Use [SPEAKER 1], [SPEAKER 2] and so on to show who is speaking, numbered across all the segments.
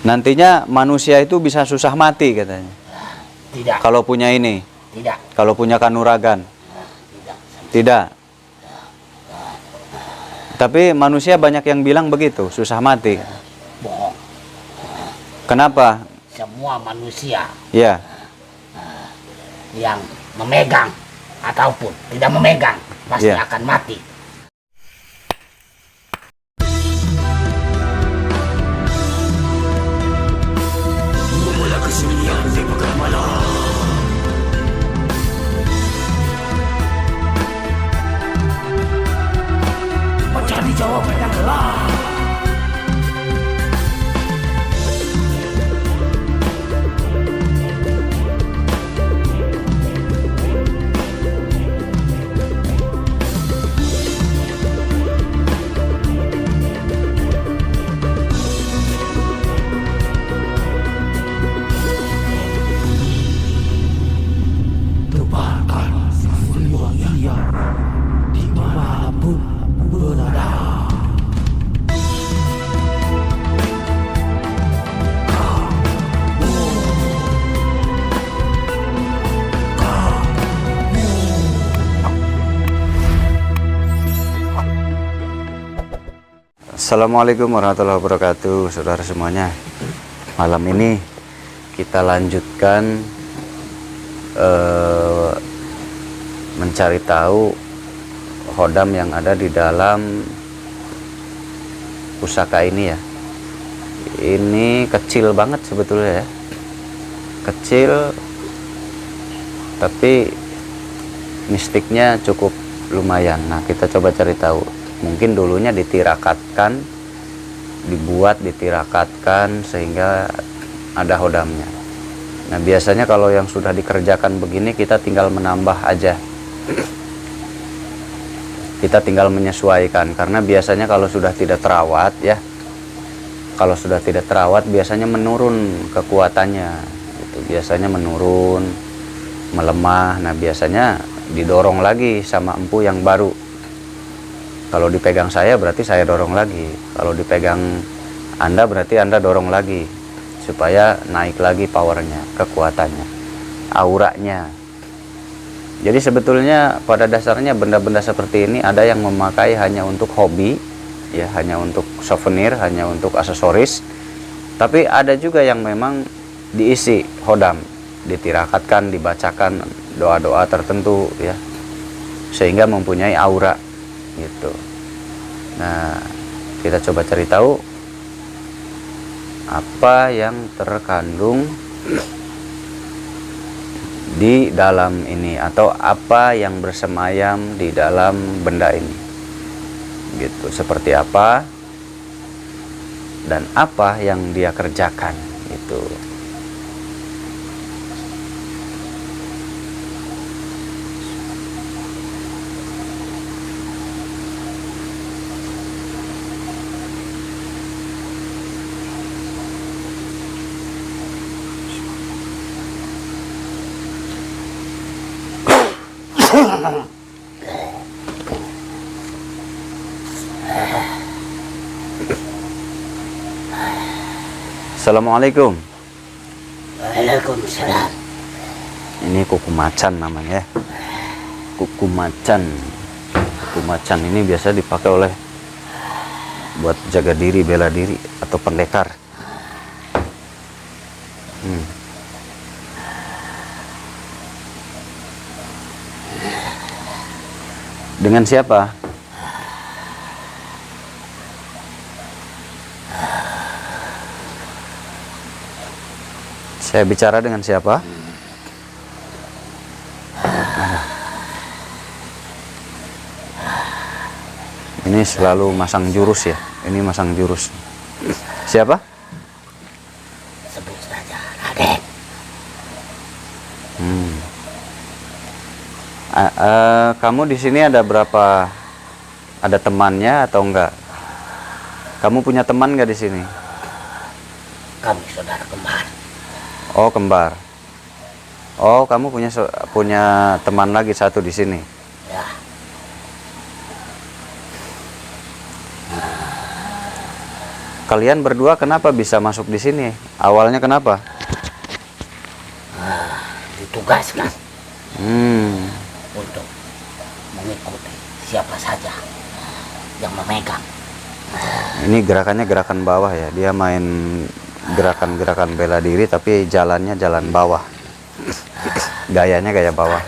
[SPEAKER 1] Nantinya manusia itu bisa susah mati katanya.
[SPEAKER 2] Tidak.
[SPEAKER 1] Kalau punya ini.
[SPEAKER 2] Tidak.
[SPEAKER 1] Kalau punya kanuragan.
[SPEAKER 2] Tidak.
[SPEAKER 1] Tidak. Tapi manusia banyak yang bilang begitu, susah mati.
[SPEAKER 2] Bohong.
[SPEAKER 1] Kenapa?
[SPEAKER 2] Semua manusia
[SPEAKER 1] Ya.
[SPEAKER 2] yang memegang ataupun tidak memegang pasti
[SPEAKER 1] Ya.
[SPEAKER 2] akan mati. Mencari jawaban yang adalah tebarkan semua ia di mana pun berada.
[SPEAKER 1] Assalamualaikum warahmatullahi wabarakatuh, saudara semuanya. Malam ini kita lanjutkan mencari tahu hodam yang ada di dalam pusaka ini ya. Ini kecil banget sebetulnya ya, kecil tapi mistiknya cukup lumayan. Nah, kita coba cari tahu. Mungkin dulunya ditirakatkan, dibuat ditirakatkan sehingga ada hodamnya. Nah, biasanya kalau yang sudah dikerjakan begini kita tinggal menambah aja. Kita tinggal menyesuaikan, karena biasanya kalau sudah tidak terawat ya, kalau sudah tidak terawat biasanya menurun kekuatannya gitu. Biasanya menurun, melemah. Nah, biasanya didorong lagi sama empu yang baru. Kalau dipegang saya berarti saya dorong lagi, kalau dipegang Anda berarti Anda dorong lagi, supaya naik lagi powernya, kekuatannya, auranya. Jadi sebetulnya pada dasarnya benda-benda seperti ini ada yang memakai hanya untuk hobi ya, hanya untuk souvenir, hanya untuk aksesoris. Tapi ada juga yang memang diisi hodam, ditirakatkan, dibacakan doa-doa tertentu ya, sehingga mempunyai aura gitu. Nah, kita coba cari tahu apa yang terkandung di dalam ini, atau apa yang bersemayam di dalam benda ini gitu, seperti apa dan apa yang dia kerjakan gitu. Assalamualaikum.
[SPEAKER 2] Waalaikumsalam.
[SPEAKER 1] Ini kuku macan namanya ya. Kuku macan. Kuku macan ini biasa dipakai oleh buat jaga diri, bela diri, atau pendekar. Dengan siapa? Saya bicara dengan siapa? Ini selalu masang jurus ya. Ini masang jurus. Siapa?
[SPEAKER 2] Sebut saja Raden.
[SPEAKER 1] Kamu di sini ada berapa? Ada temannya atau enggak? Kamu punya teman nggak di sini?
[SPEAKER 2] Kami saudara kembar.
[SPEAKER 1] Oh, kembar. Oh, kamu punya teman lagi satu di sini.
[SPEAKER 2] Ya.
[SPEAKER 1] Kalian berdua kenapa bisa masuk di sini? Awalnya kenapa?
[SPEAKER 2] Ditugaskan
[SPEAKER 1] Hmm,
[SPEAKER 2] untuk mengikuti siapa saja yang memegang.
[SPEAKER 1] ini gerakannya gerakan bawah ya. Dia main gerakan-gerakan bela diri tapi jalannya jalan bawah. Gayanya gaya bawah.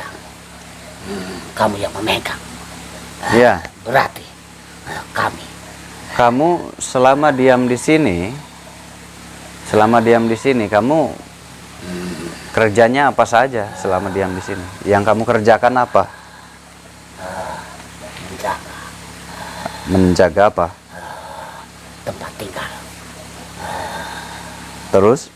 [SPEAKER 2] Kamu yang memegang.
[SPEAKER 1] Iya.
[SPEAKER 2] Berarti kami.
[SPEAKER 1] Kamu selama diam di sini, kamu kerjanya apa saja selama diam di sini? Yang kamu kerjakan apa?
[SPEAKER 2] Menjaga
[SPEAKER 1] Menjaga apa?
[SPEAKER 2] tempat tinggal.
[SPEAKER 1] Terus?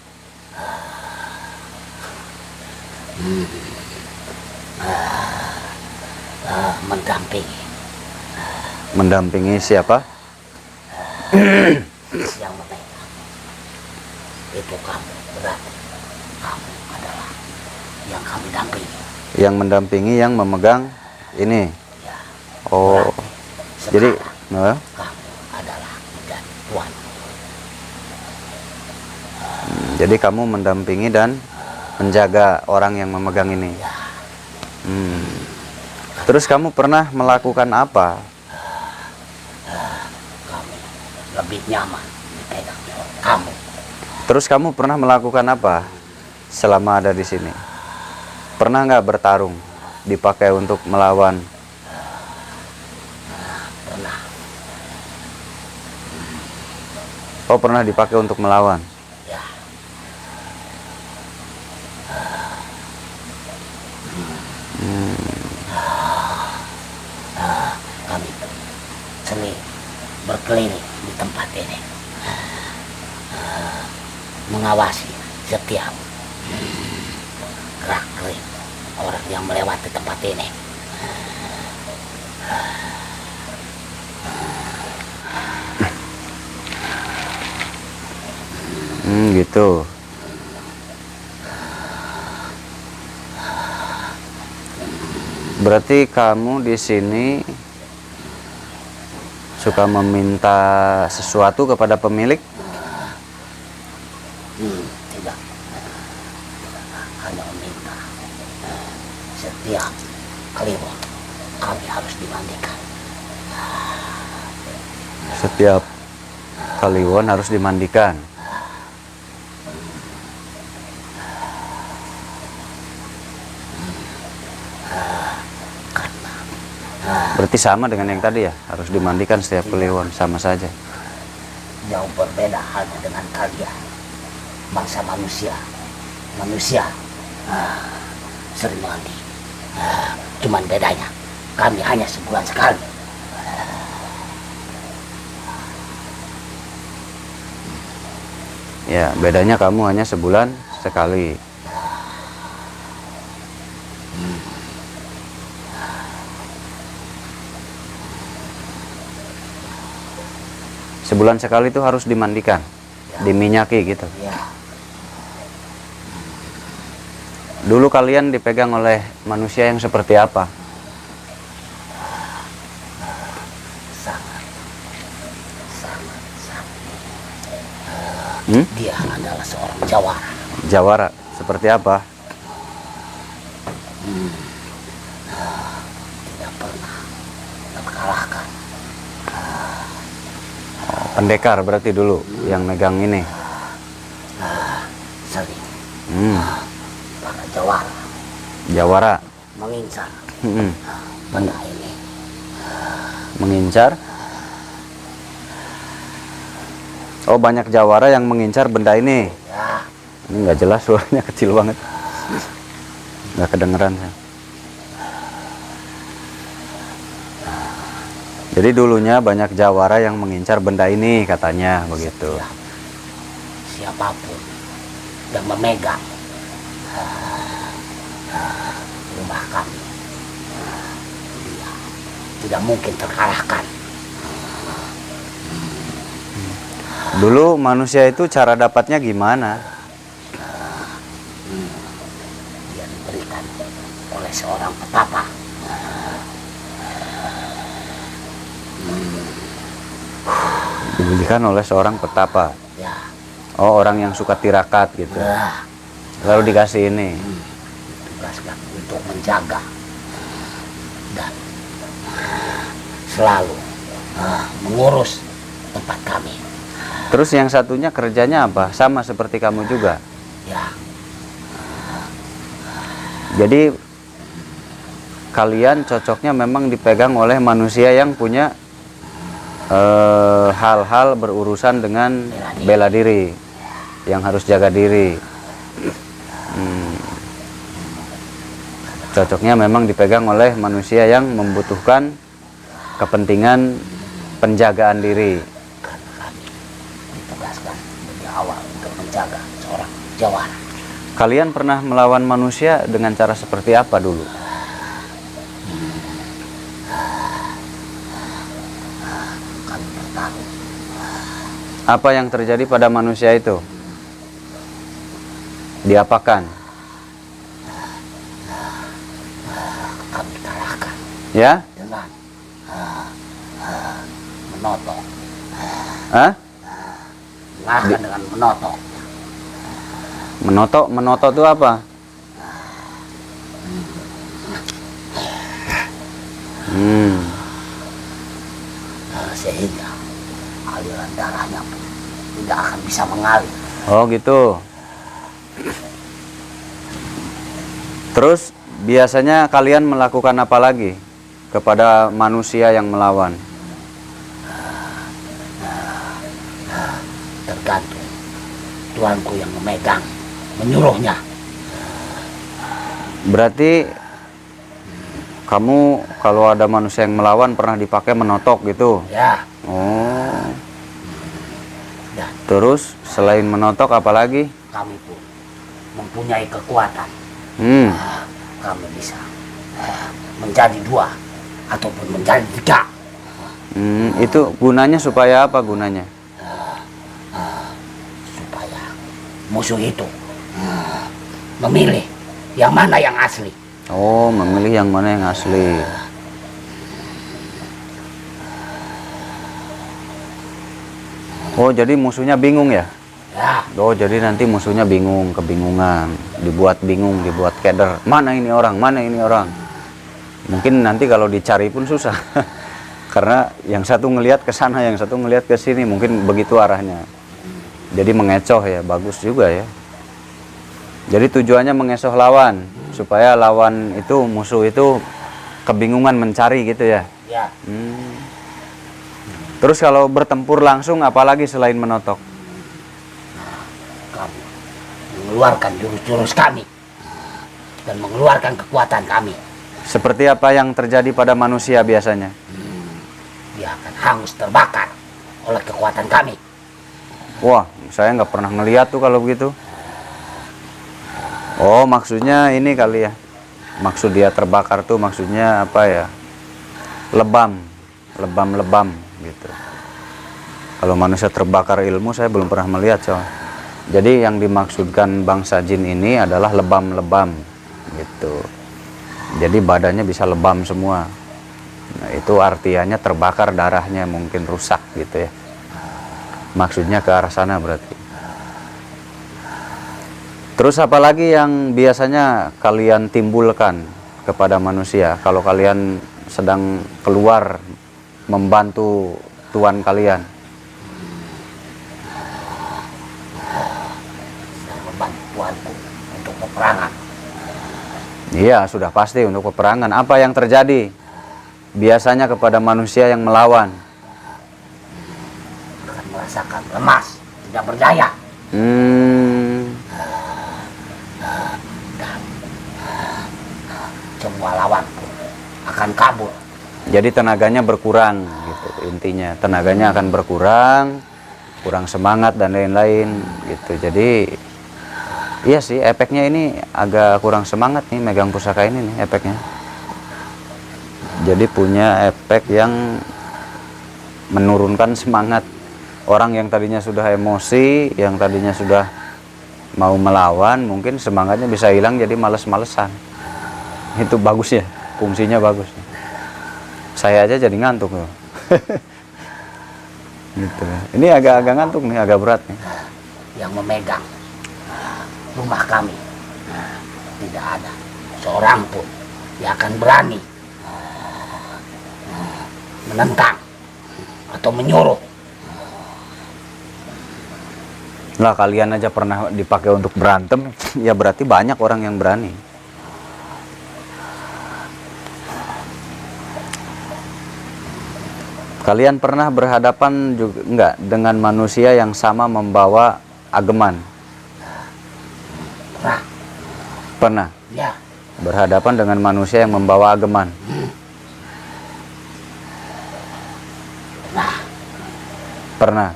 [SPEAKER 2] Mendampingi
[SPEAKER 1] Mendampingi siapa?
[SPEAKER 2] yang memegang. Itu kamu. Berarti kamu adalah yang kami dampingi.
[SPEAKER 1] Yang mendampingi yang memegang ini.
[SPEAKER 2] Ya.
[SPEAKER 1] Oh, jadi
[SPEAKER 2] Sekarang kamu adalah menjadi tuan.
[SPEAKER 1] jadi kamu mendampingi dan menjaga orang yang memegang ini. Terus kamu pernah melakukan apa?
[SPEAKER 2] Kamu lebih nyaman dipegang kamu.
[SPEAKER 1] Terus kamu pernah melakukan apa selama ada di sini? Pernah nggak bertarung, dipakai untuk melawan?
[SPEAKER 2] Pernah.
[SPEAKER 1] Oh, pernah dipakai untuk melawan.
[SPEAKER 2] Ya. Kami sering berkeliling di tempat ini, mengawasi setiap gerak-gerik orang yang melewati tempat ini.
[SPEAKER 1] Gitu. Berarti kamu di sini suka meminta sesuatu kepada pemilik?
[SPEAKER 2] Tidak. Hanya meminta setiap kliwon kami harus dimandikan.
[SPEAKER 1] Setiap kliwon harus dimandikan. Berarti sama dengan yang tadi ya, harus dimandikan setiap kliwon, sama saja.
[SPEAKER 2] Jauh berbeda halnya dengan kalian, bangsa manusia. Manusia sering mandi. Cuman bedanya kami hanya sebulan sekali.
[SPEAKER 1] Ya, bedanya kamu hanya sebulan sekali. Sebulan sekali itu harus dimandikan, diminyaki gitu.
[SPEAKER 2] Ya,
[SPEAKER 1] Dulu kalian dipegang oleh manusia yang seperti apa?
[SPEAKER 2] sangat, sangat, sangat.
[SPEAKER 1] Hmm?
[SPEAKER 2] Dia adalah seorang jawara.
[SPEAKER 1] Jawara, seperti apa?
[SPEAKER 2] Tidak pernah terkalahkan.
[SPEAKER 1] Pendekar berarti dulu yang megang ini.
[SPEAKER 2] Sering para jawara
[SPEAKER 1] Jawara.
[SPEAKER 2] mengincar
[SPEAKER 1] Mm-mm.
[SPEAKER 2] benda ini.
[SPEAKER 1] Mengincar. Oh, banyak jawara yang mengincar benda ini.
[SPEAKER 2] Ya,
[SPEAKER 1] Ini nggak jelas, suaranya kecil banget. Nggak kedengeran ya. Jadi dulunya banyak jawara yang mengincar benda ini katanya begitu.
[SPEAKER 2] siapapun yang memegang rumah kami, dia tidak mungkin terkalahkan.
[SPEAKER 1] Dulu manusia itu cara dapatnya gimana?
[SPEAKER 2] Dia diberikan oleh seorang petapa.
[SPEAKER 1] Didirikan oleh seorang petapa.
[SPEAKER 2] Ya.
[SPEAKER 1] Oh, orang yang suka tirakat gitu.
[SPEAKER 2] Ya.
[SPEAKER 1] Lalu dikasih ini.
[SPEAKER 2] Tugaskan untuk menjaga dan selalu mengurus tempat kami.
[SPEAKER 1] Terus yang satunya kerjanya apa? Sama seperti kamu juga.
[SPEAKER 2] Ya.
[SPEAKER 1] Jadi kalian cocoknya memang dipegang oleh manusia yang punya hal-hal berurusan dengan bela diri, yang harus jaga diri. Cocoknya memang dipegang oleh manusia yang membutuhkan kepentingan penjagaan diri.
[SPEAKER 2] Karena kami ditugaskan dari awal untuk menjaga seorang jawara.
[SPEAKER 1] Kalian pernah melawan manusia dengan cara seperti apa dulu?
[SPEAKER 2] Kami bertarung.
[SPEAKER 1] Apa yang terjadi pada manusia itu? Diapakan?
[SPEAKER 2] Kami kalahkan
[SPEAKER 1] Ya?
[SPEAKER 2] dengan menotok.
[SPEAKER 1] Hah?
[SPEAKER 2] Kalahkan dengan menotok.
[SPEAKER 1] Menotok? Menotok itu apa?
[SPEAKER 2] Sehingga aliran darahnya pun tidak akan bisa mengalir.
[SPEAKER 1] Oh gitu. Terus biasanya kalian melakukan apa lagi kepada manusia yang melawan?
[SPEAKER 2] Tergantung tuanku yang memegang, menyuruhnya.
[SPEAKER 1] Berarti kamu kalau ada manusia yang melawan pernah dipakai menotok gitu?
[SPEAKER 2] Ya.
[SPEAKER 1] Oh.
[SPEAKER 2] Dan
[SPEAKER 1] Terus selain menotok apa lagi?
[SPEAKER 2] kami pun mempunyai kekuatan. Kami bisa menjadi 2 ataupun menjadi 3.
[SPEAKER 1] Itu gunanya supaya apa gunanya?
[SPEAKER 2] Supaya musuh itu memilih yang mana yang asli.
[SPEAKER 1] Oh, memilih yang mana yang asli. Oh, jadi musuhnya bingung ya?
[SPEAKER 2] Ya.
[SPEAKER 1] Oh, jadi nanti musuhnya bingung, kebingungan, dibuat bingung, dibuat keder. Mana ini orang? Mana ini orang? Mungkin nanti kalau dicari pun susah. Karena yang satu ngelihat ke sana, yang satu ngelihat ke sini, mungkin begitu arahnya. Jadi mengecoh ya, bagus juga ya. Jadi tujuannya mengecoh lawan, supaya lawan itu, musuh itu kebingungan mencari gitu ya.
[SPEAKER 2] Ya.
[SPEAKER 1] Terus kalau bertempur langsung, apalagi selain menotok?
[SPEAKER 2] Kami mengeluarkan jurus-jurus kami dan mengeluarkan kekuatan kami.
[SPEAKER 1] Seperti apa yang terjadi pada manusia biasanya?
[SPEAKER 2] Dia akan hangus terbakar oleh kekuatan kami.
[SPEAKER 1] Wah, saya nggak pernah ngeliat tuh kalau begitu. Oh, maksudnya ini kali ya. Maksud dia terbakar tuh maksudnya apa ya? Lebam, lebam-lebam gitu. Kalau manusia terbakar ilmu saya belum pernah melihat soal. Jadi yang dimaksudkan bangsa jin ini adalah lebam-lebam gitu. Jadi badannya bisa lebam semua. Nah, itu artinya terbakar, darahnya mungkin rusak gitu ya. Maksudnya ke arah sana berarti. Terus apalagi yang biasanya kalian timbulkan kepada manusia kalau kalian sedang keluar membantu tuan kalian?
[SPEAKER 2] Membantu tuanku untuk peperangan.
[SPEAKER 1] Iya, sudah pasti untuk peperangan. Apa yang terjadi biasanya kepada manusia yang melawan?
[SPEAKER 2] Akan merasakan lemas, tidak berdaya. Semua lawan akan kabur.
[SPEAKER 1] Jadi tenaganya berkurang gitu intinya. Tenaganya akan berkurang, kurang semangat dan lain-lain gitu. Jadi iya sih, efeknya ini agak kurang semangat nih megang pusaka ini nih efeknya. Jadi punya efek yang menurunkan semangat. Orang yang tadinya sudah emosi, yang tadinya sudah mau melawan, mungkin semangatnya bisa hilang jadi males-malesan. Itu bagus ya, fungsinya bagus. Saya aja jadi ngantuk loh. Gitu. Ini agak ngantuk nih, agak berat nih.
[SPEAKER 2] yang memegang rumah kami. Tidak ada seorang pun yang akan berani menentang atau menyuruh.
[SPEAKER 1] Lah kalian aja pernah dipakai untuk berantem, ya berarti banyak orang yang berani. Kalian pernah berhadapan juga enggak dengan manusia yang sama membawa ageman?
[SPEAKER 2] Pernah.
[SPEAKER 1] Pernah.
[SPEAKER 2] Ya.
[SPEAKER 1] Berhadapan dengan manusia yang membawa ageman.
[SPEAKER 2] Nah,
[SPEAKER 1] Pernah.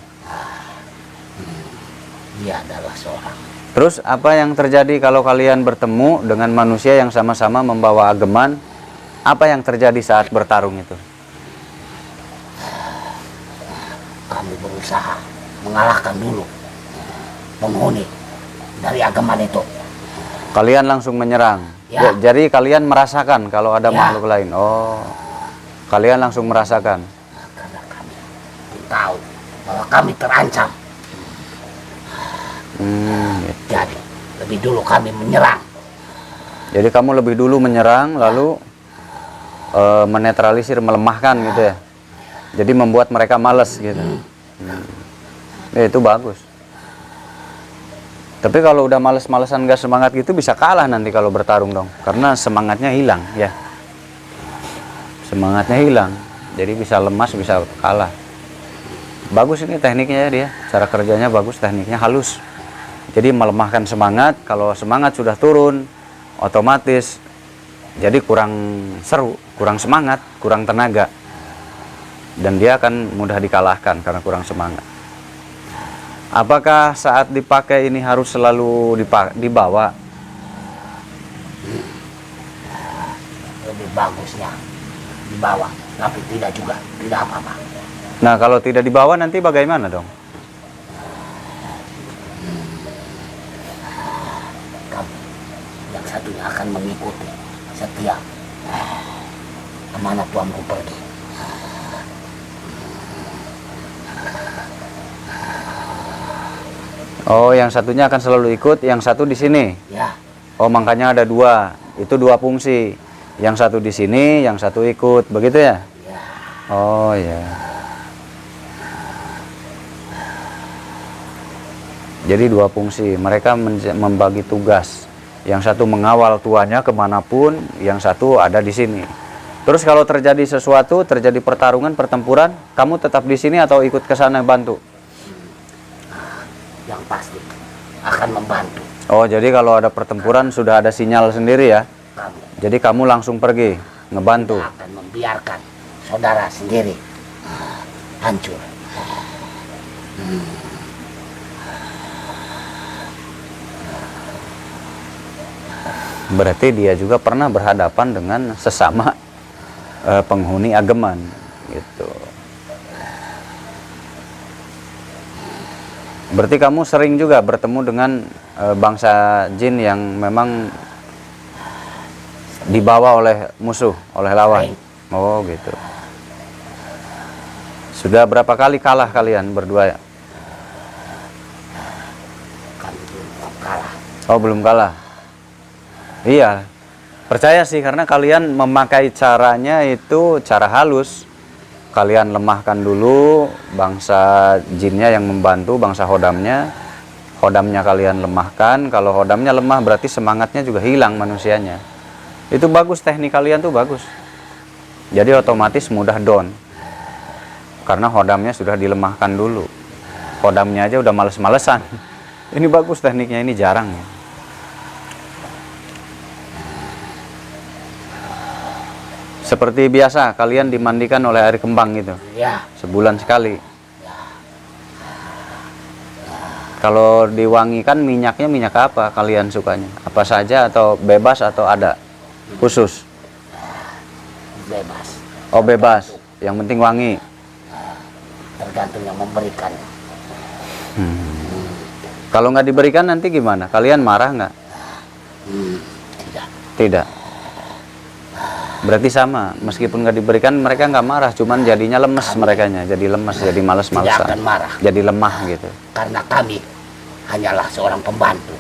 [SPEAKER 2] dia adalah seorang.
[SPEAKER 1] Terus apa yang terjadi kalau kalian bertemu dengan manusia yang sama-sama membawa ageman? Apa yang terjadi saat bertarung itu?
[SPEAKER 2] Kami berusaha mengalahkan dulu penghuni dari ageman itu.
[SPEAKER 1] Kalian langsung menyerang.
[SPEAKER 2] Ya.
[SPEAKER 1] Jadi kalian merasakan kalau ada
[SPEAKER 2] Ya.
[SPEAKER 1] makhluk lain. Oh. Kalian langsung merasakan.
[SPEAKER 2] Karena kami tahu bahwa kami terancam.
[SPEAKER 1] Gitu.
[SPEAKER 2] Jadi lebih dulu kami menyerang.
[SPEAKER 1] Jadi kamu lebih dulu menyerang lalu menetralisir, melemahkan gitu ya. Jadi membuat mereka males gitu. Ya, itu bagus. Tapi kalau udah males-malesan gak semangat gitu bisa kalah nanti kalau bertarung dong. Karena semangatnya hilang ya. Semangatnya hilang. Jadi bisa lemas, bisa kalah. Bagus ini tekniknya ya dia. Cara kerjanya bagus, tekniknya halus. Jadi melemahkan semangat. Kalau semangat sudah turun, otomatis jadi kurang seru, kurang semangat, kurang tenaga. Dan dia akan mudah dikalahkan karena kurang semangat. Apakah saat dipakai ini harus selalu dibawa?
[SPEAKER 2] Lebih bagusnya dibawa, tapi tidak juga, tidak apa-apa.
[SPEAKER 1] Nah, kalau tidak dibawa nanti bagaimana dong?
[SPEAKER 2] Kami yang satunya akan mengikuti setiap kemana tuanku pergi.
[SPEAKER 1] Oh, yang satunya akan selalu ikut, yang satu di sini.
[SPEAKER 2] Ya,
[SPEAKER 1] Oh, makanya ada dua. Itu dua fungsi. Yang satu di sini, yang satu ikut, begitu ya?
[SPEAKER 2] ya,
[SPEAKER 1] Oh ya. Jadi dua fungsi. Mereka membagi tugas. Yang satu mengawal tuannya kemanapun, yang satu ada di sini. Terus kalau terjadi sesuatu, terjadi pertarungan, pertempuran, kamu tetap di sini atau ikut ke sana bantu?
[SPEAKER 2] yang pasti akan membantu
[SPEAKER 1] Oh, jadi kalau ada pertempuran sudah ada sinyal sendiri ya?
[SPEAKER 2] kami.
[SPEAKER 1] Jadi kamu langsung pergi, ngebantu.
[SPEAKER 2] Akan membiarkan saudara sendiri hancur.
[SPEAKER 1] Berarti dia juga pernah berhadapan dengan sesama penghuni ageman gitu. Berarti kamu sering juga bertemu dengan bangsa jin yang memang dibawa oleh musuh, oleh lawan. Oh gitu. Sudah berapa kali kalah kalian berdua?
[SPEAKER 2] Kami belum kalah.
[SPEAKER 1] Oh, belum kalah. Iya, percaya sih karena kalian memakai caranya itu cara halus. Kalian lemahkan dulu bangsa jinnya yang membantu, bangsa hodamnya. Hodamnya kalian lemahkan. Kalau hodamnya lemah berarti semangatnya juga hilang manusianya. Itu bagus, teknik kalian tuh bagus. Jadi otomatis mudah down. Karena hodamnya sudah dilemahkan dulu. Hodamnya aja udah males-malesan. Ini bagus tekniknya, ini jarang ya. Seperti biasa, kalian dimandikan oleh air kembang gitu.
[SPEAKER 2] Ya,
[SPEAKER 1] Sebulan sekali. Kalau diwangikan minyaknya minyak apa kalian sukanya? Apa saja atau bebas atau ada khusus?
[SPEAKER 2] bebas.
[SPEAKER 1] Oh bebas, yang penting wangi.
[SPEAKER 2] Tergantung yang memberikan.
[SPEAKER 1] Kalau nggak diberikan nanti gimana? Kalian marah nggak?
[SPEAKER 2] Tidak.
[SPEAKER 1] Tidak. Berarti sama, meskipun nggak diberikan mereka nggak marah, cuman jadinya lemes merekanya, jadi lemes, jadi
[SPEAKER 2] tidak
[SPEAKER 1] males-malesan,
[SPEAKER 2] akan marah.
[SPEAKER 1] jadi lemah gitu.
[SPEAKER 2] Karena kami hanyalah seorang pembantu.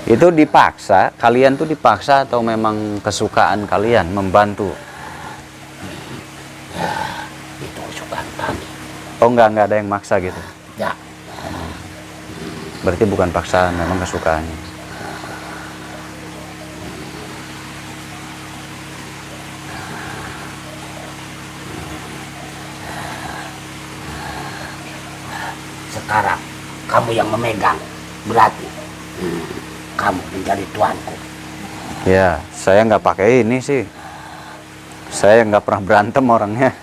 [SPEAKER 1] Itu dipaksa, kalian tuh dipaksa atau memang kesukaan kalian membantu?
[SPEAKER 2] Itu kesukaan kami.
[SPEAKER 1] Oh nggak ada yang maksa gitu.
[SPEAKER 2] Ya,
[SPEAKER 1] Berarti bukan paksaan, memang kesukaannya.
[SPEAKER 2] sekarang kamu yang memegang, berarti kamu menjadi tuanku.
[SPEAKER 1] Ya, saya nggak pakai ini sih. Saya nggak pernah berantem orangnya.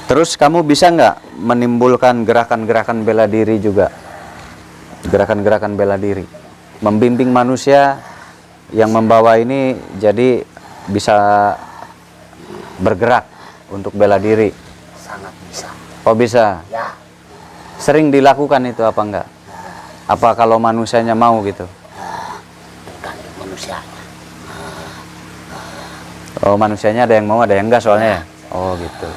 [SPEAKER 1] Terus kamu bisa nggak menimbulkan gerakan-gerakan bela diri juga? Gerakan-gerakan bela diri. Membimbing manusia yang membawa ini jadi bisa bergerak untuk bela diri.
[SPEAKER 2] Sangat bisa.
[SPEAKER 1] Oh bisa.
[SPEAKER 2] Ya,
[SPEAKER 1] Sering dilakukan itu apa enggak? Apa kalau manusianya mau gitu?
[SPEAKER 2] tergantung manusianya.
[SPEAKER 1] Oh manusianya ada yang mau ada yang enggak soalnya ya? Oh gitu.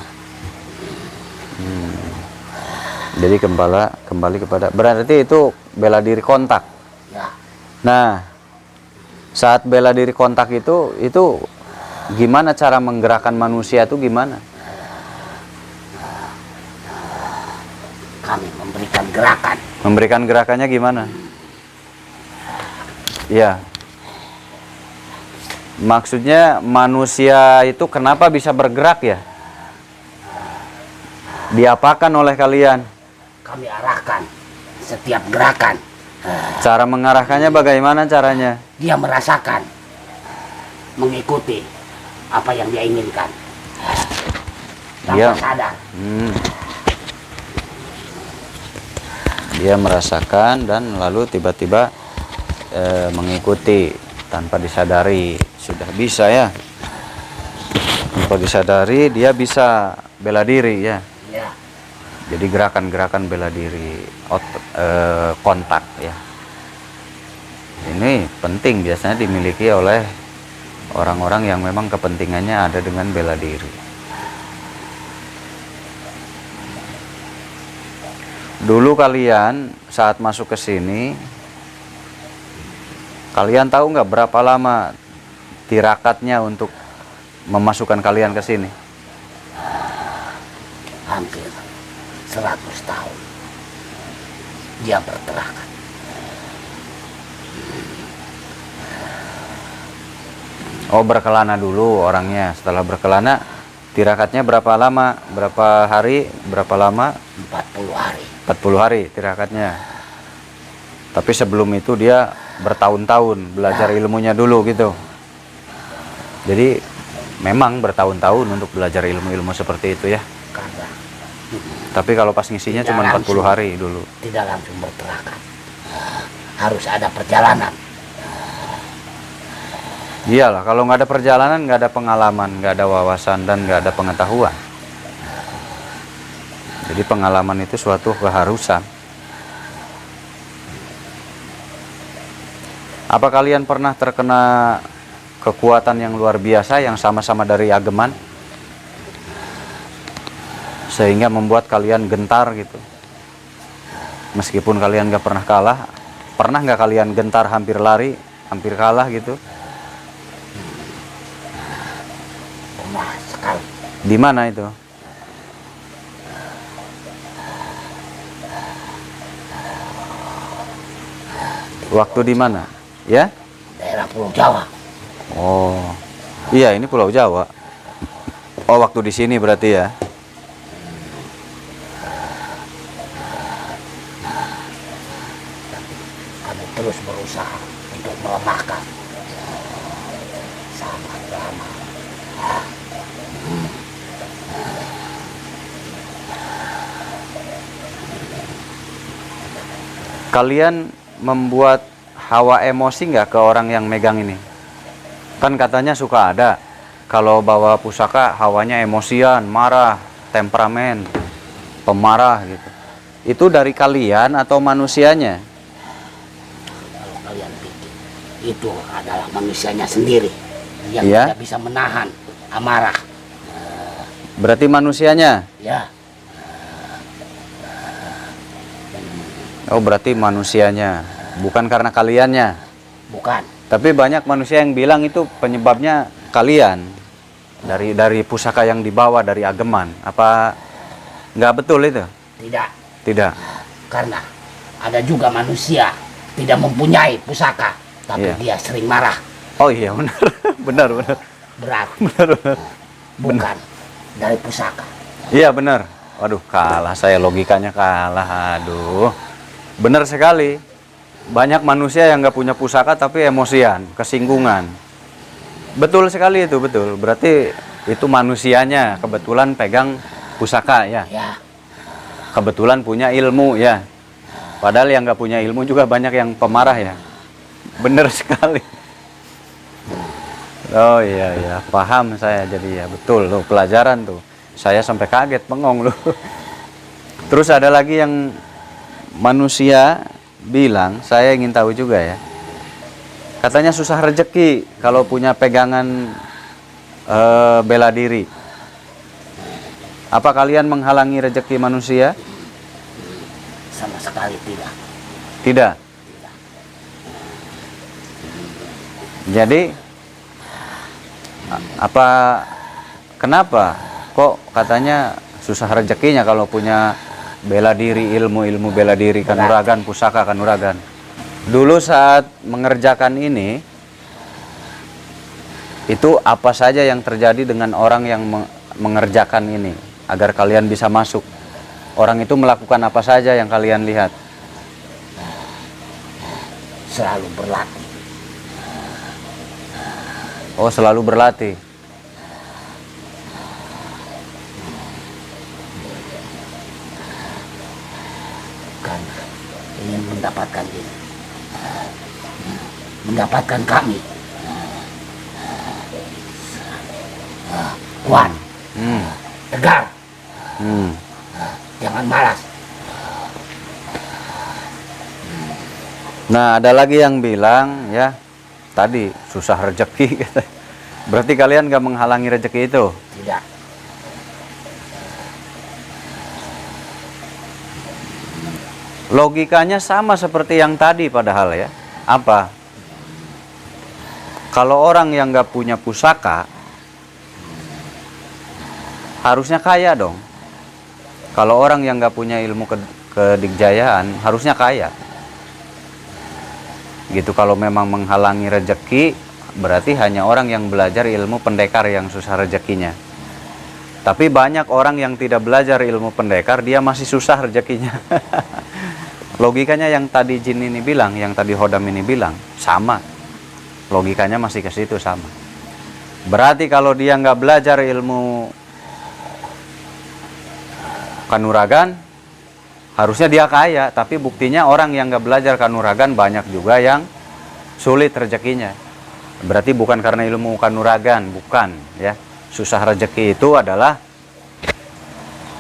[SPEAKER 1] Jadi kembali kepada berarti itu bela diri kontak.
[SPEAKER 2] Ya,
[SPEAKER 1] Nah, saat bela diri kontak itu gimana cara menggerakkan manusia itu gimana?
[SPEAKER 2] kami memberikan gerakan.
[SPEAKER 1] Memberikan gerakannya gimana? Ya. Maksudnya manusia itu kenapa bisa bergerak ya? Diapakan oleh kalian?
[SPEAKER 2] Kami arahkan setiap gerakan.
[SPEAKER 1] Cara mengarahkannya bagaimana caranya?
[SPEAKER 2] Dia merasakan, mengikuti apa yang dia inginkan. Tanpa
[SPEAKER 1] Dia
[SPEAKER 2] sadar.
[SPEAKER 1] Dia merasakan dan lalu tiba-tiba mengikuti tanpa disadari. Sudah bisa ya. Tanpa disadari dia bisa bela diri ya.
[SPEAKER 2] Ya,
[SPEAKER 1] Jadi gerakan-gerakan bela diri, kontak ya. Ini penting biasanya dimiliki oleh orang-orang yang memang kepentingannya ada dengan bela diri. Dulu kalian saat masuk ke sini, kalian tahu nggak berapa lama tirakatnya untuk memasukkan kalian ke sini?
[SPEAKER 2] hampir 100 tahun. Dia berterakat.
[SPEAKER 1] Oh berkelana dulu orangnya. Setelah berkelana, tirakatnya berapa lama? Berapa hari? Berapa lama?
[SPEAKER 2] 40 hari.
[SPEAKER 1] 40 hari tirakatnya. Tapi sebelum itu dia bertahun-tahun belajar ilmunya dulu gitu. Jadi memang bertahun-tahun untuk belajar ilmu-ilmu seperti itu ya.
[SPEAKER 2] Karena
[SPEAKER 1] Tapi kalau pas ngisinya
[SPEAKER 2] Tidak
[SPEAKER 1] cuma 40
[SPEAKER 2] langsung.
[SPEAKER 1] hari dulu.
[SPEAKER 2] tidak langsung berterakat. Harus ada perjalanan.
[SPEAKER 1] Iyalah, kalau nggak ada perjalanan, nggak ada pengalaman, nggak ada wawasan, dan nggak ada pengetahuan. Jadi pengalaman itu suatu keharusan. Apa kalian pernah terkena kekuatan yang luar biasa yang sama-sama dari ageman? Sehingga membuat kalian gentar gitu. Meskipun kalian nggak pernah kalah, pernah nggak kalian gentar hampir lari, hampir kalah gitu?
[SPEAKER 2] Pernah sekali.
[SPEAKER 1] Di mana itu? Waktu di mana? Ya?
[SPEAKER 2] Daerah Pulau Jawa.
[SPEAKER 1] Oh. Iya, ini Pulau Jawa. Oh, waktu di sini berarti ya.
[SPEAKER 2] Kami terus berusaha untuk melemahkan. Sangat lama.
[SPEAKER 1] Kalian membuat hawa emosi nggak ke orang yang megang ini? Kan katanya suka ada. Kalau bawa pusaka hawanya emosian, marah, temperamen, pemarah gitu. Itu dari kalian atau manusianya?
[SPEAKER 2] Kalau kalian pikir itu adalah manusianya sendiri yang
[SPEAKER 1] Iya.
[SPEAKER 2] tidak bisa menahan amarah.
[SPEAKER 1] Berarti manusianya.
[SPEAKER 2] Ya,
[SPEAKER 1] Oh, berarti manusianya, bukan karena kaliannya.
[SPEAKER 2] bukan.
[SPEAKER 1] Tapi banyak manusia yang bilang itu penyebabnya kalian. Dari pusaka yang dibawa dari ageman. Apa nggak betul itu?
[SPEAKER 2] Tidak.
[SPEAKER 1] Tidak.
[SPEAKER 2] Karena ada juga manusia tidak mempunyai pusaka, tapi
[SPEAKER 1] Iya.
[SPEAKER 2] dia sering marah.
[SPEAKER 1] Oh iya, benar. Benar, benar.
[SPEAKER 2] Berarti
[SPEAKER 1] Benar, benar.
[SPEAKER 2] bukan dari pusaka.
[SPEAKER 1] Iya, benar. Waduh, kalah saya, logikanya kalah. Aduh. Benar sekali. Banyak manusia yang nggak punya pusaka tapi emosian, kesinggungan. Betul sekali itu, betul. Berarti itu manusianya kebetulan pegang pusaka ya.
[SPEAKER 2] Ya,
[SPEAKER 1] Kebetulan punya ilmu ya. Padahal yang nggak punya ilmu juga banyak yang pemarah ya. Benar sekali. Oh iya iya, paham saya jadi ya, betul loh, pelajaran tuh. Saya sampai kaget, bengong loh. Terus ada lagi yang manusia bilang, saya ingin tahu juga ya. Katanya susah rezeki kalau punya pegangan bela diri. Apa kalian menghalangi rezeki manusia?
[SPEAKER 2] sama sekali tidak.
[SPEAKER 1] Tidak. Jadi kenapa kok katanya susah rezekinya kalau punya bela diri, ilmu bela diri, kanuragan, pusaka kanuragan? Dulu saat mengerjakan ini, itu apa saja yang terjadi dengan orang yang mengerjakan ini agar kalian bisa masuk? Orang itu melakukan apa saja yang kalian lihat?
[SPEAKER 2] Selalu berlatih.
[SPEAKER 1] Oh, selalu berlatih.
[SPEAKER 2] Karena ingin mendapatkan ini. Mendapatkan kami. Kuat, tegar,
[SPEAKER 1] Hmm.
[SPEAKER 2] jangan malas.
[SPEAKER 1] Nah, ada lagi yang bilang ya, tadi susah rezeki. Berarti kalian gak menghalangi rezeki itu?
[SPEAKER 2] Tidak.
[SPEAKER 1] Logikanya sama seperti yang tadi padahal ya. Apa? Kalau orang yang gak punya pusaka, harusnya kaya dong. Kalau orang yang gak punya ilmu kedikjayaan, harusnya kaya. Gitu, kalau memang menghalangi rezeki, berarti hanya orang yang belajar ilmu pendekar yang susah rezekinya. Tapi banyak orang yang tidak belajar ilmu pendekar, dia masih susah rezekinya. Logikanya yang tadi Jin ini bilang, yang tadi Hodam ini bilang, sama. Logikanya masih ke situ sama. Berarti kalau dia nggak belajar ilmu kanuragan, harusnya dia kaya. Tapi buktinya orang yang nggak belajar kanuragan banyak juga yang sulit rezekinya. Berarti bukan karena ilmu kanuragan, bukan ya. Susah rezeki itu adalah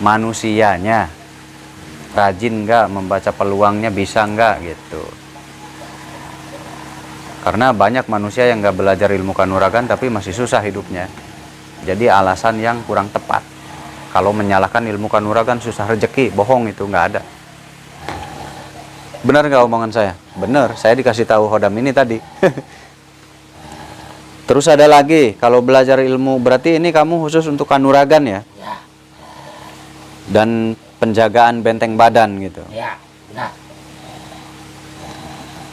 [SPEAKER 1] manusianya. Rajin nggak membaca peluangnya, bisa nggak gitu. Karena banyak manusia yang nggak belajar ilmu kanuragan tapi masih susah hidupnya. Jadi alasan yang kurang tepat. Kalau menyalahkan ilmu kanuragan susah rezeki, bohong, itu nggak ada. Benar nggak omongan saya? Benar, saya dikasih tahu Hodam ini tadi. Terus ada lagi, kalau belajar ilmu, berarti ini kamu khusus untuk kanuragan ya?
[SPEAKER 2] Ya,
[SPEAKER 1] Dan penjagaan benteng badan gitu.
[SPEAKER 2] ya, benar.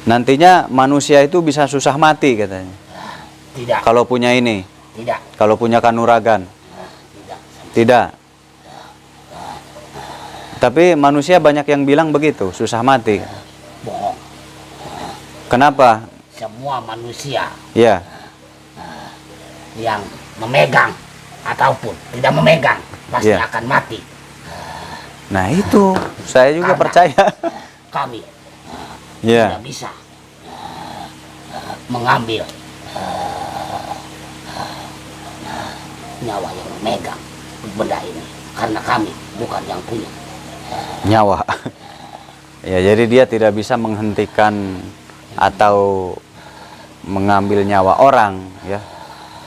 [SPEAKER 1] Nantinya manusia itu bisa susah mati katanya.
[SPEAKER 2] Tidak,
[SPEAKER 1] Kalau punya ini,
[SPEAKER 2] tidak,
[SPEAKER 1] kalau punya kanuragan.
[SPEAKER 2] tidak.
[SPEAKER 1] Tidak. Tapi manusia banyak yang bilang begitu, susah mati.
[SPEAKER 2] Bohong.
[SPEAKER 1] Kenapa?
[SPEAKER 2] Semua manusia
[SPEAKER 1] Ya,
[SPEAKER 2] yang memegang ataupun tidak memegang pasti
[SPEAKER 1] Iya.
[SPEAKER 2] akan mati.
[SPEAKER 1] nah itu saya juga
[SPEAKER 2] Karena
[SPEAKER 1] percaya.
[SPEAKER 2] Kami
[SPEAKER 1] Ya,
[SPEAKER 2] tidak bisa mengambil nyawa yang memegang benda ini karena kami bukan yang punya.
[SPEAKER 1] nyawa. Ya, jadi dia tidak bisa menghentikan atau mengambil nyawa orang ya,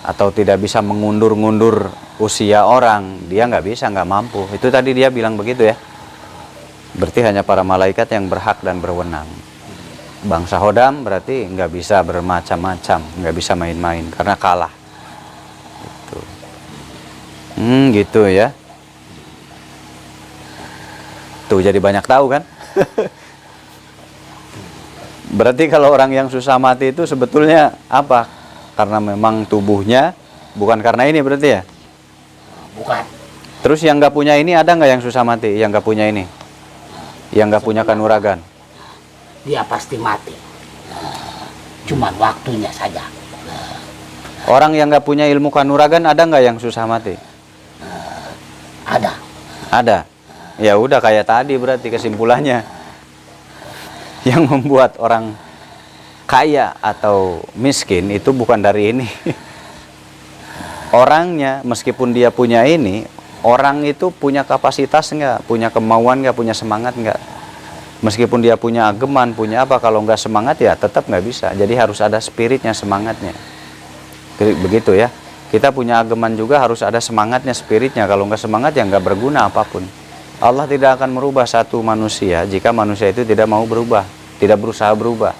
[SPEAKER 1] atau tidak bisa mengundur-ngundur usia orang, dia nggak bisa, nggak mampu. Itu tadi dia bilang begitu ya. Berarti hanya para malaikat yang berhak dan berwenang. Bangsa Hodam berarti nggak bisa bermacam-macam, nggak bisa main-main karena kalah. Gitu. Gitu ya. Tuh jadi banyak tahu kan? Berarti kalau orang yang susah mati itu sebetulnya apa? Karena memang tubuhnya, bukan karena ini berarti ya?
[SPEAKER 2] Bukan.
[SPEAKER 1] Terus yang nggak punya ini ada nggak yang susah mati? Yang nggak punya ini? Yang nggak punya kanuragan?
[SPEAKER 2] Dia pasti mati. Cuman waktunya saja.
[SPEAKER 1] Orang yang nggak punya ilmu kanuragan ada nggak yang susah mati?
[SPEAKER 2] Ada.
[SPEAKER 1] Ada. Ya udah kayak tadi berarti kesimpulannya. Yang membuat orang kaya atau miskin itu bukan dari ini. Orangnya meskipun dia punya ini, orang itu punya kapasitas nggak, punya kemauan nggak, punya semangat nggak. Meskipun dia punya ageman, punya apa, kalau nggak semangat ya tetap nggak bisa. Jadi harus ada spiritnya, semangatnya. Begitu ya. Kita punya ageman juga harus ada semangatnya, spiritnya. Kalau nggak semangat ya nggak berguna apapun. Allah tidak akan merubah satu manusia jika manusia itu tidak mau berubah, tidak berusaha berubah.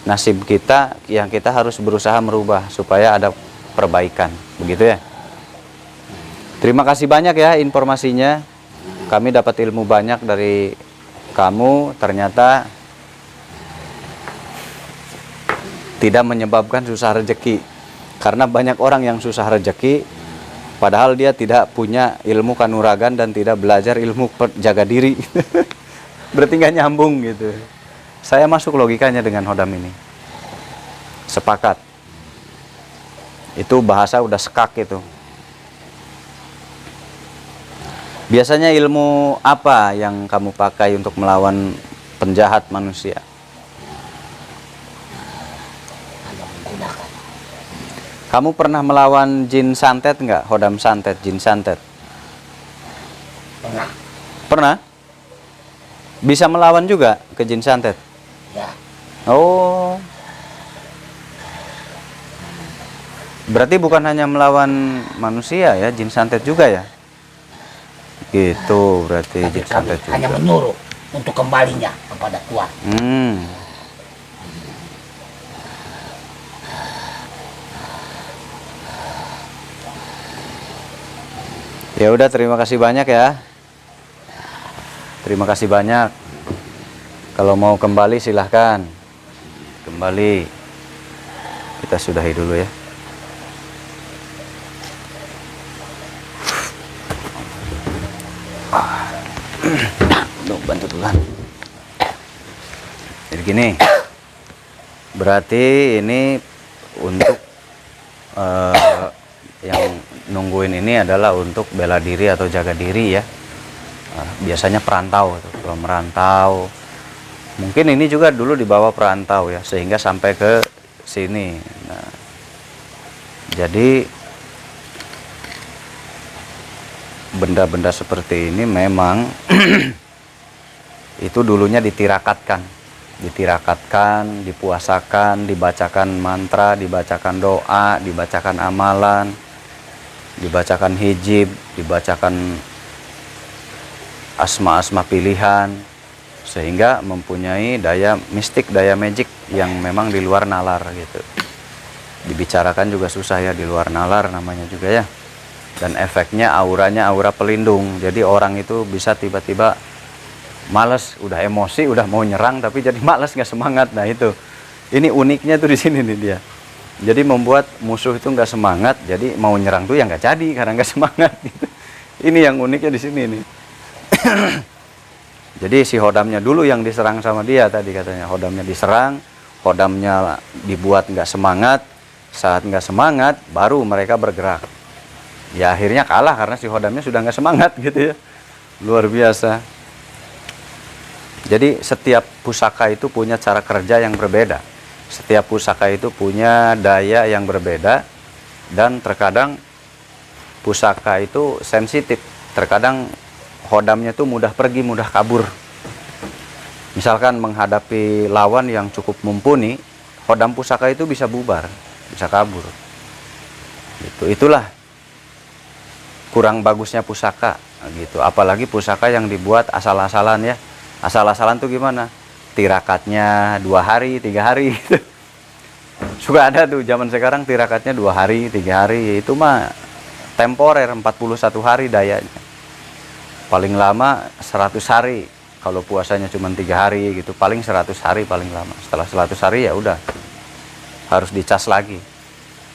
[SPEAKER 1] Nasib kita yang kita harus berusaha merubah supaya ada perbaikan. Begitu ya. Terima kasih banyak ya informasinya. Kami dapat ilmu banyak dari kamu. Ternyata tidak menyebabkan susah rezeki. Karena banyak orang yang susah rezeki, padahal dia tidak punya ilmu kanuragan dan tidak belajar ilmu jaga diri. Berarti nggak nyambung gitu. Saya masuk logikanya dengan Hodam ini. Sepakat. Itu bahasa udah sekak itu. Biasanya ilmu apa yang kamu pakai untuk melawan penjahat manusia? Kamu pernah melawan jin santet nggak? Hodam santet, jin santet?
[SPEAKER 2] Pernah.
[SPEAKER 1] Pernah? Bisa melawan juga ke jin santet?
[SPEAKER 2] Ya.
[SPEAKER 1] Oh. Berarti bukan hanya melawan manusia ya, jin santet juga ya? Gitu berarti
[SPEAKER 2] Tapi
[SPEAKER 1] jin
[SPEAKER 2] kami
[SPEAKER 1] santet
[SPEAKER 2] hanya
[SPEAKER 1] juga.
[SPEAKER 2] menyuruh untuk kembalinya kepada Tuhan.
[SPEAKER 1] Ya udah, terima kasih banyak ya. Terima kasih banyak. Kalau mau kembali silahkan. Kembali. Kita sudahi dulu ya. Duh, bantu Tuhan. Jadi gini. Berarti ini untuk yang nungguin ini adalah untuk bela diri atau jaga diri ya. Biasanya perantau tuh. Kalau merantau, mungkin ini juga dulu dibawa perantau ya, sehingga sampai ke sini. Nah, jadi benda-benda seperti ini memang itu dulunya ditirakatkan, dipuasakan, dibacakan mantra, dibacakan doa, dibacakan amalan, dibacakan hijib, dibacakan asma-asma pilihan, sehingga mempunyai daya mistik, daya magic yang memang di luar nalar gitu. Dibicarakan juga susah ya, di luar nalar namanya juga ya. Dan efeknya auranya aura pelindung. Jadi orang itu bisa tiba-tiba males, udah emosi, udah mau nyerang tapi jadi males, nggak semangat. Nah itu, ini uniknya tuh di sini nih dia. Jadi membuat musuh itu nggak semangat, jadi mau nyerang tuh ya nggak jadi karena nggak semangat. Gitu. Ini yang uniknya di sini nih. Jadi si Hodamnya dulu yang diserang sama dia tadi katanya. Hodamnya diserang, Hodamnya dibuat nggak semangat. Saat nggak semangat, baru mereka bergerak. Ya akhirnya kalah karena si Hodamnya sudah nggak semangat gitu ya. Luar biasa. Jadi setiap pusaka itu punya cara kerja yang berbeda. Setiap pusaka itu punya daya yang berbeda. Dan terkadang pusaka itu sensitif. Terkadang Hodamnya itu mudah pergi, mudah kabur. Misalkan menghadapi lawan yang cukup mumpuni, Hodam pusaka itu bisa bubar, bisa kabur. Itulah kurang bagusnya pusaka gitu. Apalagi pusaka yang dibuat asal-asalan ya. Asal-asalan tuh gimana? Tirakatnya 2 hari, 3 hari gitu. Suka ada tuh zaman sekarang tirakatnya 2 hari, 3 hari. Itu mah temporer, 41 hari dayanya. Paling lama 100 hari. Kalau puasanya cuma 3 hari gitu, paling 100 hari paling lama. Setelah 100 hari ya udah harus dicas lagi.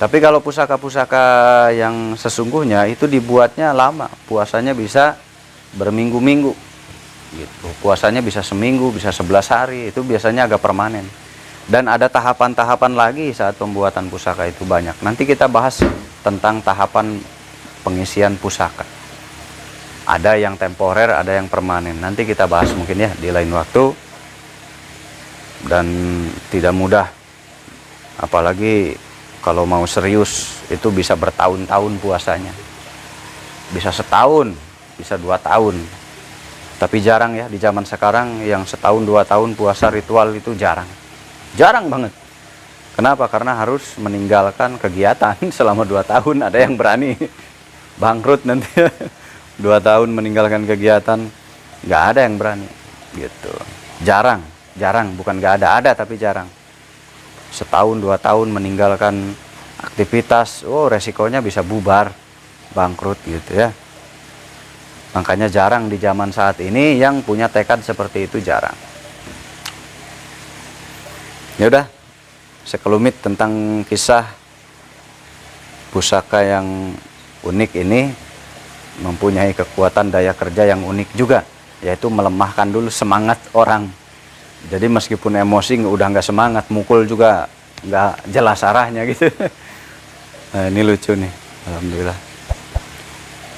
[SPEAKER 1] Tapi kalau pusaka-pusaka yang sesungguhnya itu dibuatnya lama. Puasanya bisa berminggu-minggu gitu. Puasanya bisa seminggu, bisa 11 hari. Itu biasanya agak permanen. Dan ada tahapan-tahapan lagi saat pembuatan pusaka itu banyak. Nanti kita bahas tentang tahapan pengisian pusaka. Ada yang temporer, ada yang permanen. Nanti kita bahas mungkin ya di lain waktu. Dan tidak mudah. Apalagi kalau mau serius itu bisa bertahun-tahun puasanya. Bisa setahun, bisa 2 tahun. Tapi jarang ya di zaman sekarang yang setahun 2 tahun puasa ritual itu jarang. Jarang banget. Kenapa? Karena harus meninggalkan kegiatan selama 2 tahun. Ada yang berani bangkrut nanti 2 tahun meninggalkan kegiatan. Nggak ada yang berani gitu. Jarang, bukan nggak ada tapi jarang. Setahun 2 tahun meninggalkan aktivitas, resikonya bisa bubar, bangkrut gitu ya. Makanya jarang di zaman saat ini yang punya tekad seperti itu, jarang. Ya udah, sekelumit tentang kisah pusaka yang unik ini, mempunyai kekuatan daya kerja yang unik juga, yaitu melemahkan dulu semangat orang. Jadi meskipun emosi udah nggak semangat, mukul juga nggak jelas arahnya gitu. Nah, ini lucu nih, alhamdulillah.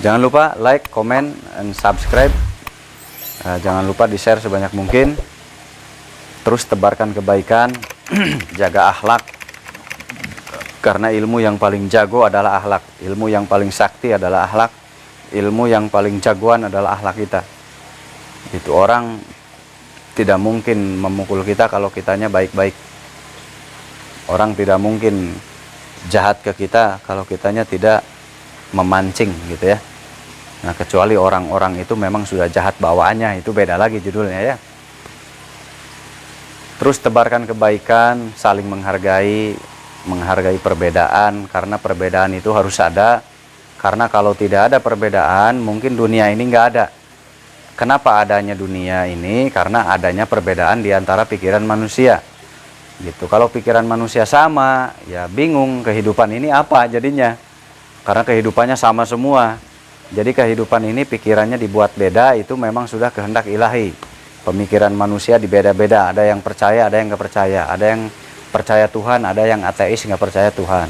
[SPEAKER 1] Jangan lupa like, comment, and subscribe. Jangan lupa di-share sebanyak mungkin. Terus tebarkan kebaikan, jaga akhlak. Karena ilmu yang paling jago adalah akhlak. Ilmu yang paling sakti adalah akhlak. Ilmu yang paling jagoan adalah akhlak kita. Itu orang tidak mungkin memukul kita kalau kitanya baik-baik. Orang tidak mungkin jahat ke kita kalau kitanya tidak memancing gitu ya. Nah, kecuali orang-orang itu memang sudah jahat bawaannya, itu beda lagi judulnya ya. Terus tebarkan kebaikan, saling menghargai perbedaan, karena perbedaan itu harus ada. Karena kalau tidak ada perbedaan, mungkin dunia ini nggak ada. Kenapa adanya dunia ini? Karena adanya perbedaan di antara pikiran manusia. Gitu. Kalau pikiran manusia sama, ya bingung kehidupan ini apa jadinya. Karena kehidupannya sama semua. Jadi kehidupan ini pikirannya dibuat beda, itu memang sudah kehendak ilahi. Pemikiran manusia dibeda-beda, ada yang percaya, ada yang nggak percaya. Ada yang percaya Tuhan, ada yang ateis nggak percaya Tuhan.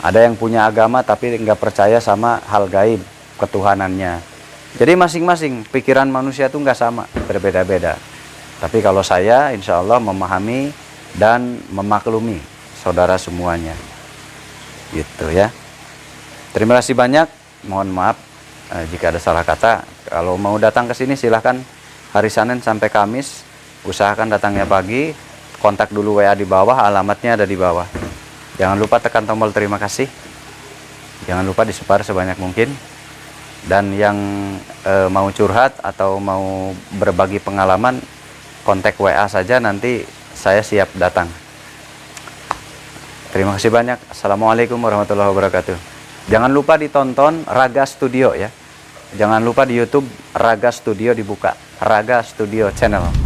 [SPEAKER 1] Ada yang punya agama tapi nggak percaya sama hal gaib, ketuhanannya. Jadi masing-masing pikiran manusia itu nggak sama, berbeda-beda. Tapi kalau saya insya Allah memahami dan memaklumi saudara semuanya. Gitu ya. Terima kasih banyak. Mohon maaf jika ada salah kata. Kalau mau datang ke sini silahkan hari Senin sampai Kamis. Usahakan datangnya pagi. Kontak dulu WA di bawah, alamatnya ada di bawah. Jangan lupa tekan tombol terima kasih. Jangan lupa disebar sebanyak mungkin. Dan yang mau curhat atau mau berbagi pengalaman, kontak WA saja, nanti saya siap datang. Terima kasih banyak. Assalamualaikum warahmatullahi wabarakatuh. Jangan lupa ditonton Raga Studio ya. Jangan lupa di YouTube Raga Studio dibuka. Raga Studio Channel.